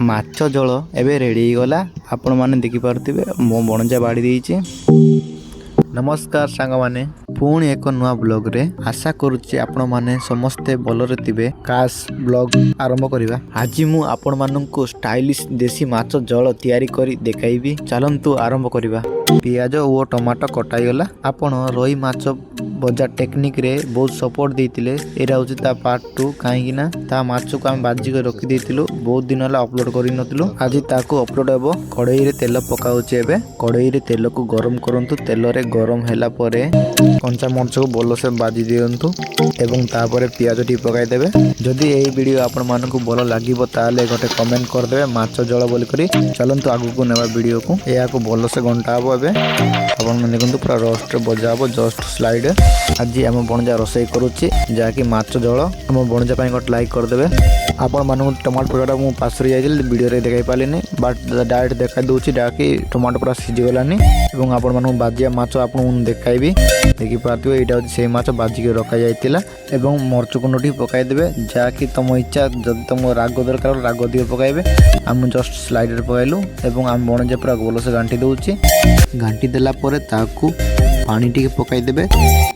ମାଛ ଝୋଳ ଏବେ ରେଡ଼ି ହେଇଗଲା। ଆପଣମାନେ ଦେଖିପାରୁଥିବେ ମୋ ଭଣଜା ବାଢ଼ି ଦେଇଛି। ନମସ୍କାର ସାଙ୍ଗମାନେ, ପୁଣି ଏକ ନୂଆ ବ୍ଲଗ୍ରେ ଆଶା କରୁଛି ଆପଣମାନେ ସମସ୍ତେ ଭଲରେ ଥିବେ। କାଶ ବ୍ଲଗ୍ ଆରମ୍ଭ କରିବା। ଆଜି ମୁଁ ଆପଣମାନଙ୍କୁ ଷ୍ଟାଇଲିଶ ଦେଶୀ ମାଛ ଝୋଳ ତିଆରି କରି ଦେଖାଇବି। ଚାଲନ୍ତୁ ଆରମ୍ଭ କରିବା। ପିଆଜ ଓ ଟମାଟୋ କଟାଇଗଲା। ଆପଣ ରୋହି ମାଛ ଭଜା ଟେକ୍ନିକ୍ରେ ବହୁତ ସପୋର୍ଟ ଦେଇଥିଲେ। ଏଇଟା ହେଉଛି ତା ପାର୍ଟ 2, କାହିଁକିନା ତା ମାଛକୁ ଆମେ ଭାଜିକି ରଖିଦେଇଥିଲୁ। ବହୁତ ଦିନ ହେଲା ଅପଲୋଡ଼ କରିନଥିଲୁ। ଆଜି ତାକୁ ଅପଲୋଡ଼ ହେବ। କଡ଼େଇରେ ତେଲ ପକାଉଛି। ଏବେ କଡ଼େଇରେ ତେଲକୁ ଗରମ କରନ୍ତୁ। ତେଲରେ ଗରମ ହେଲା ପରେ କଞ୍ଚା ମରିଚକୁ ଭଲସେ ଭାଜି ଦିଅନ୍ତୁ ଏବଂ ତାପରେ ପିଆଜ ଟିକେ ପକାଇଦେବେ। ଯଦି ଏହି ଭିଡ଼ିଓ ଆପଣମାନଙ୍କୁ ଭଲ ଲାଗିବ ତାହେଲେ ଗୋଟେ କମେଣ୍ଟ କରିଦେବେ ମାଛ ଝୋଳ ବୋଲିକରି। ଚାଲନ୍ତୁ ଆଗକୁ ନେବା ଭିଡ଼ିଓକୁ। ଏହାକୁ ଭଲସେ ଘଣ୍ଟା ହେବ। ଏବେ ଆପଣମାନେ ଦେଖନ୍ତୁ ପୁରା ରୋଷ୍ଟରେ ଭଜା ହେବ, ଜଷ୍ଟ ସ୍ଲାଇଡ୍। ଆଜି ଆମ ଭଣଜା ରୋଷେଇ କରୁଛି, ଯାହାକି ମାଛ ଝୋଳ। ଆମ ଭଣଜା ପାଇଁ ଗୋଟେ ଲାଇକ୍ କରିଦେବେ। ଆପଣମାନଙ୍କୁ ଟମାଟୋ ପକାଟା ମୁଁ ପାଶରି ଯାଇଥିଲି, ଭିଡ଼ିଓରେ ଦେଖାଇ ପାରିଲିନି, ବଟ୍ ଡାଇରେକ୍ଟ ଦେଖାଇ ଦେଉଛି ଯାହାକି ଟମାଟୋ ପୁରା ସିଝିଗଲାନି। ଏବଂ ଆପଣମାନଙ୍କୁ ଭାଜିବା ମାଛ ଆପଣଙ୍କୁ ଦେଖାଇବି। ଦେଖିପାରୁଥିବେ ଏଇଟା ହେଉଛି ସେଇ ମାଛ ଭାଜିକି ରଖାଯାଇଥିଲା। ଏବଂ ମରିଚ ଗୁଣ୍ଡ ଟିକେ ପକାଇଦେବେ, ଯାହାକି ତୁମ ଇଚ୍ଛା। ଯଦି ତୁମ ରାଗ ଦରକାର ରାଗ ଟିକେ ପକାଇବେ। ଆମେ ଜଷ୍ଟ ସ୍ଲାଇଡ଼ରେ ପକାଇଲୁ ଏବଂ ଆମ ଭଣଜା ପୁରା ଭଲସେ ଘାଣ୍ଟି ଦେଉଛି। ଘାଣ୍ଟି ଦେଲା ପରେ ତାକୁ ପାଣି ଟିକେ ପକାଇଦେବେ।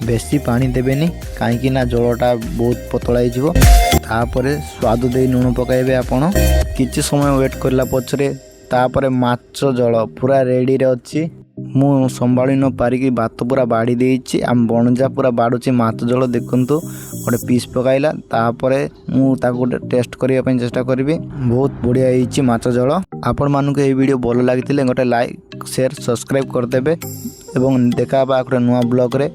ବେଶୀ ପାଣି ଦେବେନି, କାହିଁକି ନା ଝୋଳଟା ବହୁତ ପତଳା ହେଇଯିବ। ତାପରେ ସ୍ୱାଦ ଦେଇ ଲୁଣ ପକାଇବେ। ଆପଣ କିଛି ସମୟ ୱେଟ୍ କରିଲା ପଛରେ ତାପରେ ମାଛ ଝୋଳ ପୁରା ରେଡ଼ିରେ ଅଛି। ମୁଁ ସମ୍ଭାଳି ନ ପାରିକି ଭାତ ପୁରା ବାଢ଼ି ଦେଇଛି। ଆମ ଭଣଜା ପୁରା ବାଢ଼ୁଛି ମାଛ ଝୋଳ। ଦେଖନ୍ତୁ ଗୋଟେ ପିସ୍ ପକାଇଲା। ତାପରେ ମୁଁ ତାକୁ ଗୋଟେ ଟେଷ୍ଟ କରିବା ପାଇଁ ଚେଷ୍ଟା କରିବି। ବହୁତ ବଢ଼ିଆ ହେଇଛି ମାଛ ଝୋଳ। ଆପଣମାନଙ୍କୁ ଏହି ଭିଡ଼ିଓ ଭଲ ଲାଗିଥିଲେ ଗୋଟେ ଲାଇକ୍, ସେୟାର, ସବସ୍କ୍ରାଇବ୍ କରିଦେବେ ଏବଂ ଦେଖା ହେବା ଗୋଟେ ନୂଆ ବ୍ଲଗ୍ରେ।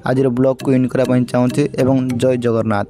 ଆଜିର ବ୍ଲଗ୍କୁ ଇନ୍ କରିବା ପାଇଁ ଚାହୁଁଛି ଏବଂ ଜୟ ଜଗନ୍ନାଥ।